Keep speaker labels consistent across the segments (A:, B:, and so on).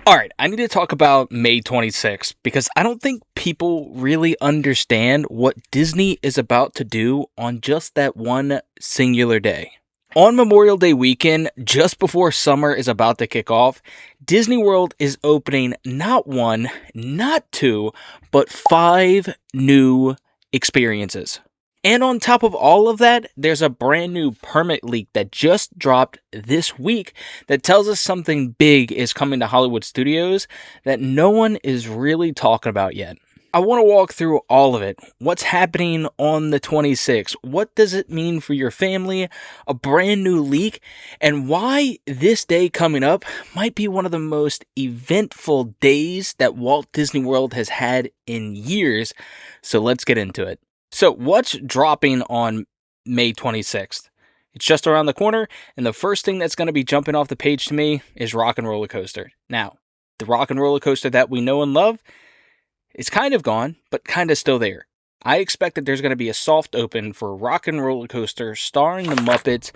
A: Alright, I need to talk about May 26th because I don't think people really understand what Disney is about to do on just that one singular day. On Memorial Day weekend, just before summer is about to kick off, Disney World is opening not one, not two, but five new experiences. And on top of all of that, there's a brand new permit leak that just dropped this week that tells us something big is coming to Hollywood studios that no one is really talking about yet. I want to walk through all of it. What's happening on the 26th? What does it mean for your family? A brand new leak? And why this day coming up might be one of the most eventful days that Walt Disney World has had in years. So let's get into it. So what's dropping on May 26th? It's just around the corner, and the first thing that's going to be jumping off the page to me is Rock and Roller Coaster. Now, the Rock and Roller Coaster that we know and love is kind of gone, but kind of still there. I expect that there's going to be a soft open for Rock and Roller Coaster starring the Muppets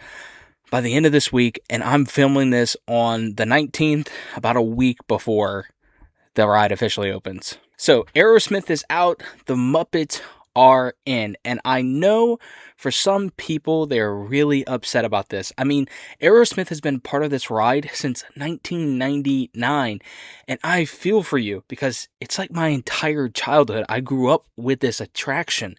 A: by the end of this week, and I'm filming this on the 19th, about a week before the ride officially opens. So, Aerosmith is out, the Muppets are in, and I know for some people they're really upset about this. I mean, Aerosmith has been part of this ride since 1999, and I feel for you because it's like my entire childhood. I grew up with this attraction,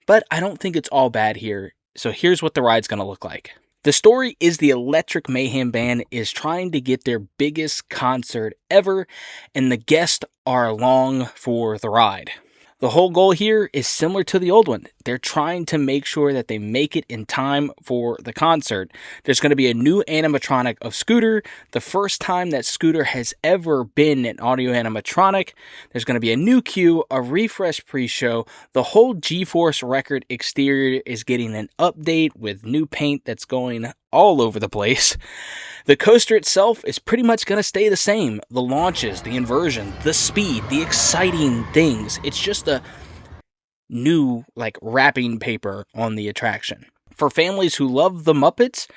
A: but I don't think it's all bad here. So here's what the ride's going to look like. The story is the Electric Mayhem Band is trying to get their biggest concert ever, and the guests are along for the ride. The whole goal here is similar to the old one. They're trying to make sure that they make it in time for the concert. There's going to be a new animatronic of Scooter, the first time that Scooter has ever been an audio animatronic. There's going to be a new queue, a refresh pre-show. The whole G-Force record exterior is getting an update with new paint that's going all over the place. The coaster itself is pretty much going to stay the same. The launches, the inversion, the speed, the exciting things. It's just a new, wrapping paper on the attraction. For families who love the Muppets,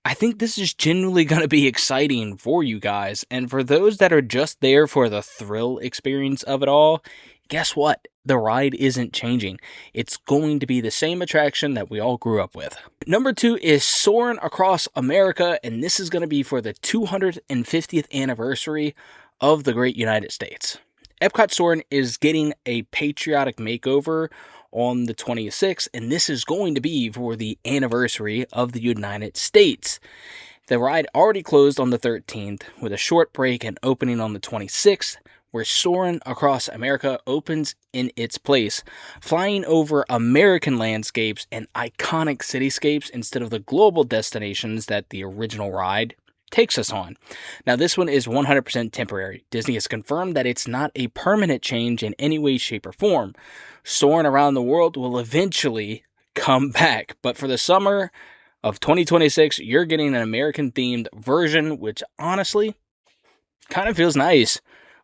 A: I think this is genuinely going to be exciting for you guys. And for those that are just there for the thrill experience of it all, guess what? The ride isn't changing. It's going to be the same attraction that we all grew up with. Number 2 is Soarin' Across America, and this is going to be for the 250th anniversary of the Great United States. Epcot Soarin' is getting a patriotic makeover on the 26th, and this is going to be for the anniversary of the United States. The ride already closed on the 13th with a short break and opening on the 26th. Where Soarin' Across America opens in its place, flying over American landscapes and iconic cityscapes instead of the global destinations that the original ride takes us on. Now, this one is 100% temporary. Disney has confirmed that it's not a permanent change in any way, shape, or form. Soarin' Around the World will eventually come back, but for the summer of 2026, you're getting an American-themed version, which honestly kind of feels nice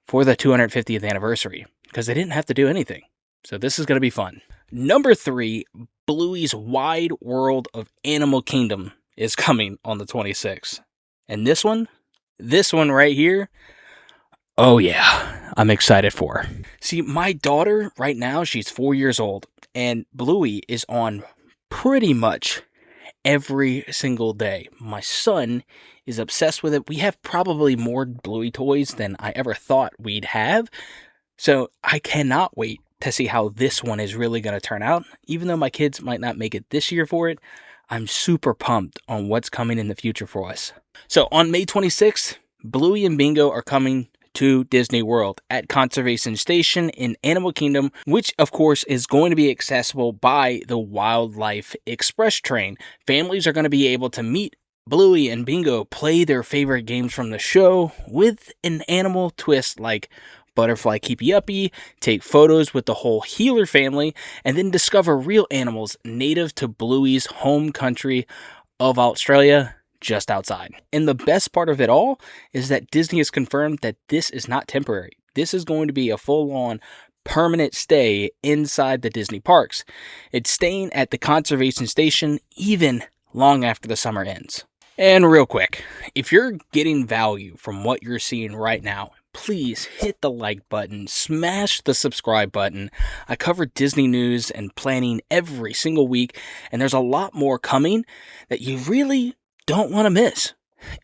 A: for the 250th anniversary, because they didn't have to do anything. So this is going to be fun. Number 3, Bluey's Wide World of Animal Kingdom is coming on the 26th. And this one right here, oh yeah, I'm excited for. See, my daughter right now, she's 4 years old, and Bluey is on pretty much every single day. My son is obsessed with it. We have probably more Bluey toys than I ever thought we'd have. So I cannot wait to see how this one is really going to turn out. Even though my kids might not make it this year for it, I'm super pumped on what's coming in the future for us. So on May 26th, Bluey and Bingo are coming to Disney World at Conservation Station in Animal Kingdom, which of course is going to be accessible by the Wildlife Express train. Families are going to be able to meet Bluey and Bingo, play their favorite games from the show with an animal twist like Butterfly Keepy Uppy, take photos with the whole Healer family, and then discover real animals native to Bluey's home country of Australia, just outside. And the best part of it all is that Disney has confirmed that this is not temporary. This is going to be a full-on permanent stay inside the Disney parks. It's staying at the Conservation Station even long after the summer ends. And real quick, if you're getting value from what you're seeing right now, please hit the like button, smash the subscribe button. I cover Disney news and planning every single week, and there's a lot more coming that you really don't want to miss.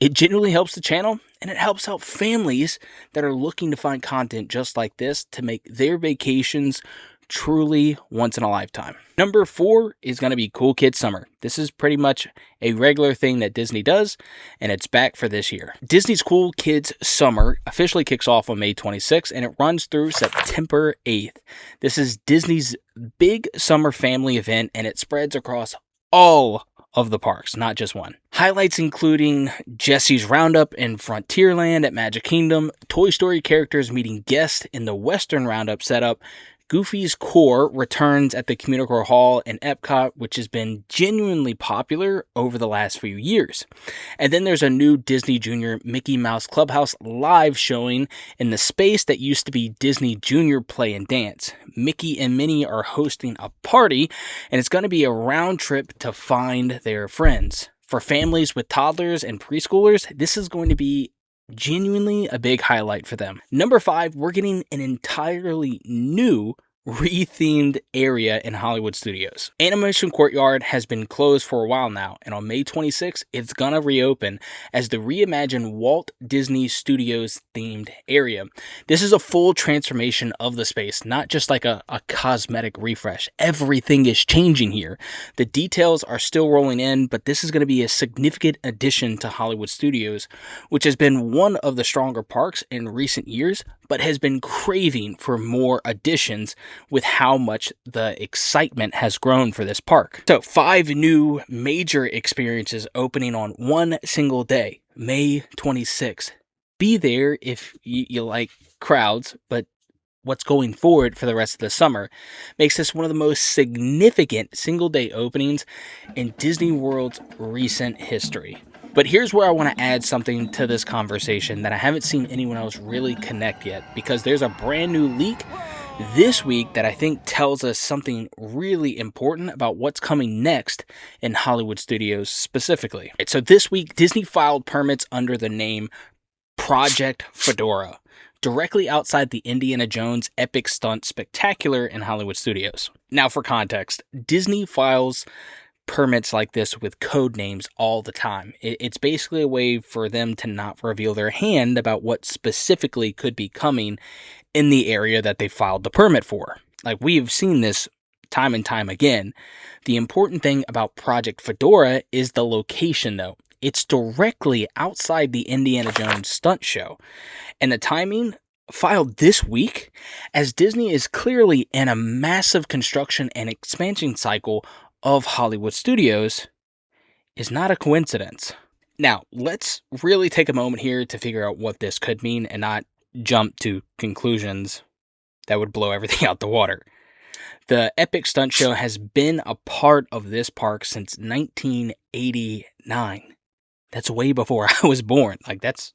A: It genuinely helps the channel, and it helps out families that are looking to find content just like this to make their vacations truly once in a lifetime. Number 4 is going to be Cool Kids Summer. This is pretty much a regular thing that Disney does, and it's back for this year. Disney's Cool Kids Summer officially kicks off on May 26th, and it runs through September 8th. This is Disney's big summer family event, and it spreads across all of the parks, not just one. Highlights including Jesse's Roundup in Frontierland at Magic Kingdom, Toy Story characters meeting guests in the Western Roundup setup, Goofy's Core returns at the Communicore Hall in Epcot, which has been genuinely popular over the last few years. And then there's a new Disney Junior Mickey Mouse Clubhouse live showing in the space that used to be Disney Junior Play and Dance. Mickey and Minnie are hosting a party, and it's going to be a round trip to find their friends. For families with toddlers and preschoolers, this is going to be genuinely a big highlight for them. Number 5, we're getting an entirely new re-themed area in Hollywood Studios. Animation Courtyard has been closed for a while now, and on May 26th, it's gonna reopen as the reimagined Walt Disney Studios themed area. This is a full transformation of the space, not just like a cosmetic refresh. Everything is changing here. The details are still rolling in, but this is gonna be a significant addition to Hollywood Studios, which has been one of the stronger parks in recent years, but has been craving for more additions with how much the excitement has grown for this park. So 5 new major experiences opening on one single day, May 26th. Be there if you like crowds, but what's going forward for the rest of the summer makes this one of the most significant single day openings in Disney World's recent history. But here's where I want to add something to this conversation that I haven't seen anyone else really connect yet, because there's a brand new leak this week that I think tells us something really important about what's coming next in Hollywood Studios specifically. So this week, Disney filed permits under the name Project Fedora, directly outside the Indiana Jones Epic Stunt Spectacular in Hollywood Studios. Now for context, Disney files permits like this with code names all the time. It's basically a way for them to not reveal their hand about what specifically could be coming in the area that they filed the permit for. Like, we've seen this time and time again. The important thing about Project Fedora is the location, though. It's directly outside the Indiana Jones stunt show. And the timing, filed this week, as Disney is clearly in a massive construction and expansion cycle of Hollywood Studios, is not a coincidence. Now, let's really take a moment here to figure out what this could mean and not jump to conclusions that would blow everything out the water. The Epic Stunt Show has been a part of this park since 1989. That's way before I was born. Like, that's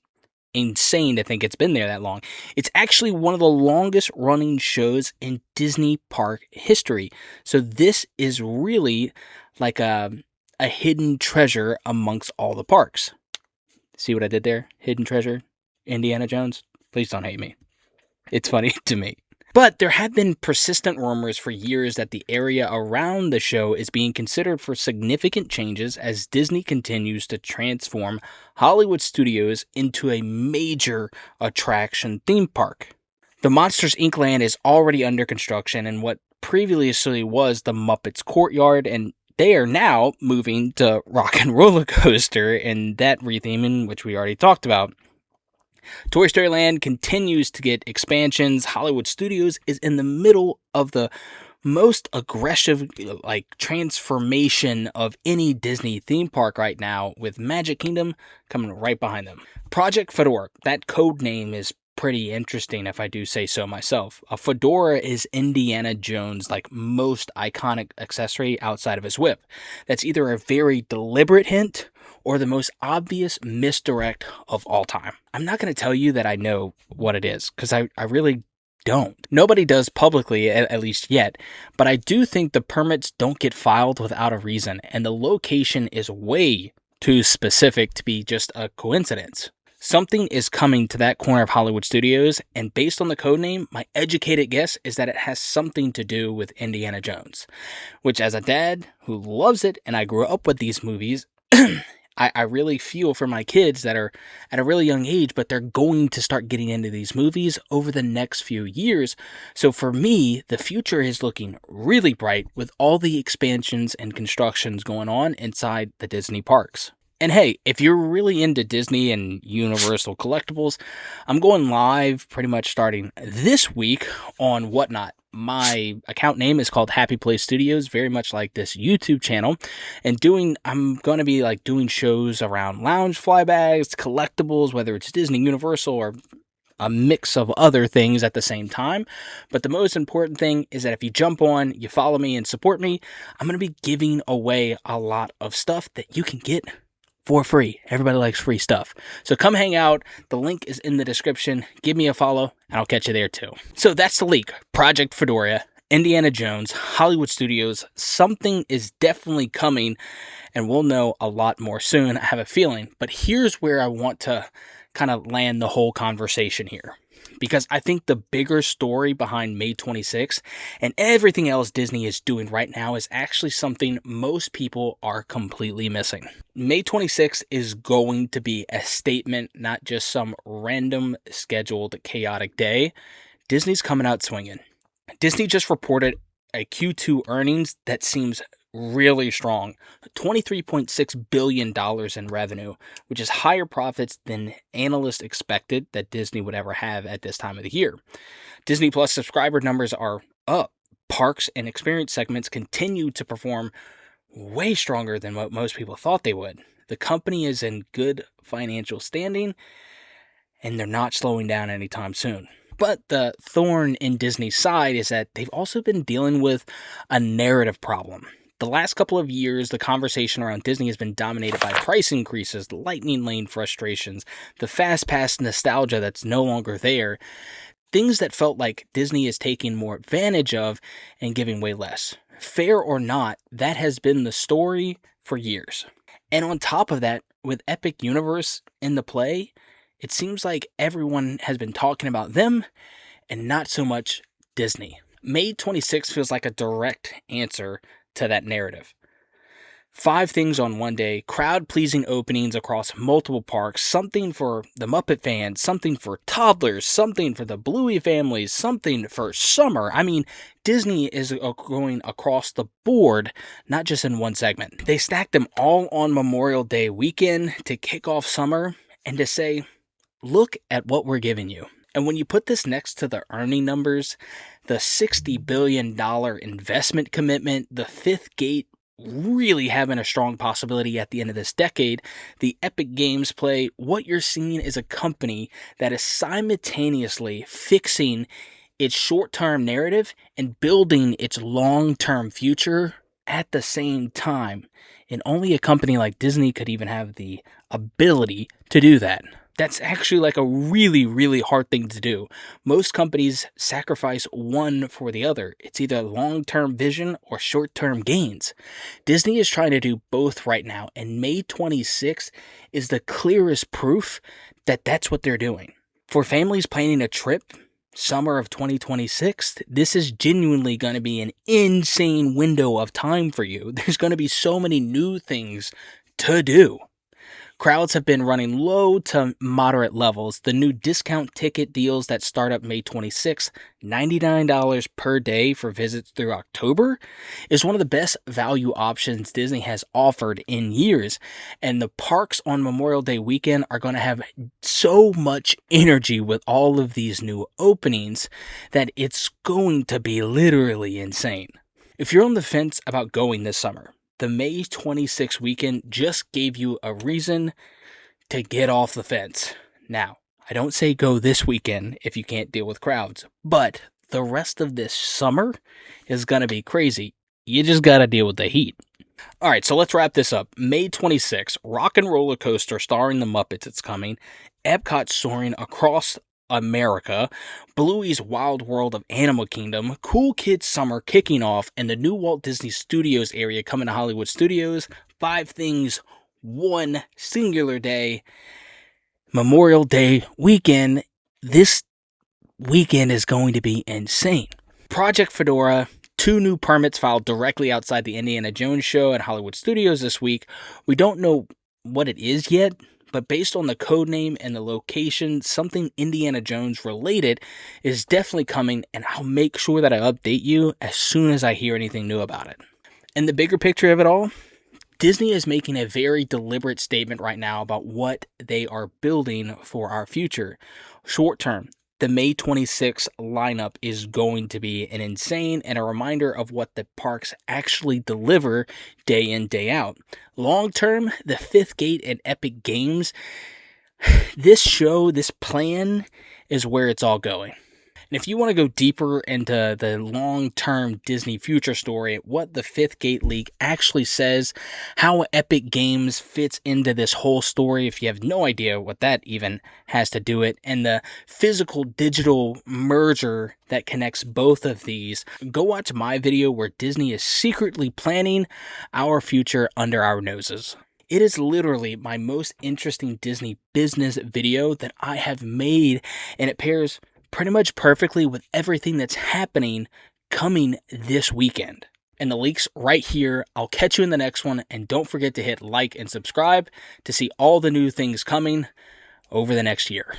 A: insane to think it's been there that long. It's actually one of the longest running shows in Disney park history. So this is really like a hidden treasure amongst all the parks. See what I did there? Hidden treasure? Indiana Jones? Please don't hate me. It's funny to me. But there have been persistent rumors for years that the area around the show is being considered for significant changes as Disney continues to transform Hollywood Studios into a major attraction theme park. The Monsters Inc. land is already under construction in what previously was the Muppets courtyard, and they are now moving to Rock and Roller Coaster and that retheming, which we already talked about. Toy Story Land continues to get expansions. Hollywood Studios is in the middle of the most aggressive transformation of any Disney theme park right now, with Magic Kingdom coming right behind them. Project Fedora, that code name is pretty interesting if I do say so myself. A fedora is Indiana Jones' most iconic accessory outside of his whip. That's either a very deliberate hint or the most obvious misdirect of all time. I'm not going to tell you that I know what it is, because I really don't. Nobody does publicly, at least yet, but I do think the permits don't get filed without a reason, and the location is way too specific to be just a coincidence. Something is coming to that corner of Hollywood Studios, and based on the codename, my educated guess is that it has something to do with Indiana Jones. Which, as a dad who loves it, and I grew up with these movies, I really feel for my kids that are at a really young age, but they're going to start getting into these movies over the next few years. So for me, the future is looking really bright with all the expansions and constructions going on inside the Disney parks. And hey, if you're really into Disney and Universal collectibles, I'm going live pretty much starting this week on Whatnot. My account name is called Happy Place Studios, very much like this YouTube channel. And I'm going to be like doing shows around lounge flybags, collectibles, whether it's Disney, Universal, or a mix of other things at the same time. But the most important thing is that if you jump on, you follow me and support me, I'm going to be giving away a lot of stuff that you can get for free. Everybody likes free stuff. So come hang out. The link is in the description. Give me a follow, and I'll catch you there too. So that's the leak. Project Fedora, Indiana Jones, Hollywood Studios. Something is definitely coming, and we'll know a lot more soon, I have a feeling. But here's where I want to kind of land the whole conversation here. Because I think the bigger story behind May 26th and everything else Disney is doing right now is actually something most people are completely missing. May 26th is going to be a statement, not just some random scheduled chaotic day. Disney's coming out swinging. Disney just reported a Q2 earnings that seems really strong. $23.6 billion in revenue, which is higher profits than analysts expected that Disney would ever have at this time of the year. Disney Plus subscriber numbers are up. Parks and experience segments continue to perform way stronger than what most people thought they would. The company is in good financial standing, and they're not slowing down anytime soon. But the thorn in Disney's side is that they've also been dealing with a narrative problem. The last couple of years, the conversation around Disney has been dominated by price increases, the lightning lane frustrations, the fast pass nostalgia that's no longer there, things that felt like Disney is taking more advantage of and giving way less. Fair or not, that has been the story for years. And on top of that, with Epic Universe in the play, it seems like everyone has been talking about them and not so much Disney. May 26th feels like a direct answer to that narrative. 5 things on one day, crowd-pleasing openings across multiple parks, something for the Muppet fans, something for toddlers, something for the Bluey families, something for summer. I mean, Disney is going across the board, not just in one segment. They stacked them all on Memorial Day weekend to kick off summer and to say, look at what we're giving you. And when you put this next to the earning numbers, the $60 billion investment commitment, the fifth gate really having a strong possibility at the end of this decade, the Epic Games play, what you're seeing is a company that is simultaneously fixing its short-term narrative and building its long-term future at the same time. And only a company like Disney could even have the ability to do that. That's actually like a really, really hard thing to do. Most companies sacrifice one for the other. It's either long-term vision or short-term gains. Disney is trying to do both right now, and May 26th is the clearest proof that that's what they're doing. For families planning a trip, summer of 2026, this is genuinely going to be an insane window of time for you. There's going to be so many new things to do. Crowds have been running low to moderate levels. The new discount ticket deals that start up May 26th, $99 per day for visits through October, is one of the best value options Disney has offered in years. And the parks on Memorial Day weekend are going to have so much energy with all of these new openings that it's going to be literally insane. If you're on the fence about going this summer, the May 26th weekend just gave you a reason to get off the fence. Now, I don't say go this weekend if you can't deal with crowds, but the rest of this summer is going to be crazy. You just got to deal with the heat. All right, so let's wrap this up. May 26th, Rock and Roller Coaster starring the Muppets, it's coming. Epcot Soarin across America, Bluey's Wild World of Animal Kingdom, Cool Kids Summer kicking off, and the new Walt Disney Studios area coming to Hollywood Studios. 5 things, one singular day. Memorial Day weekend, this weekend is going to be insane. Project Fedora, 2 new permits filed directly outside the Indiana Jones show at Hollywood Studios this week. We don't know what it is yet, but based on the code name and the location, something Indiana Jones related is definitely coming, and I'll make sure that I update you as soon as I hear anything new about it. And the bigger picture of it all, Disney is making a very deliberate statement right now about what they are building for our future. Short term, the May 26th lineup is going to be an insane and a reminder of what the parks actually deliver day in, day out. Long term, the Fifth Gate and Epic Games, this show, this plan is where it's all going. And if you want to go deeper into the long-term Disney future story, what the Fifth Gate League actually says, how Epic Games fits into this whole story, if you have no idea what that even has to do it, and the physical-digital merger that connects both of these, go watch my video where Disney is secretly planning our future under our noses. It is literally my most interesting Disney business video that I have made, and it pairs pretty much perfectly with everything that's happening coming this weekend. And the link's right here. I'll catch you in the next one, and don't forget to hit like and subscribe to see all the new things coming over the next year.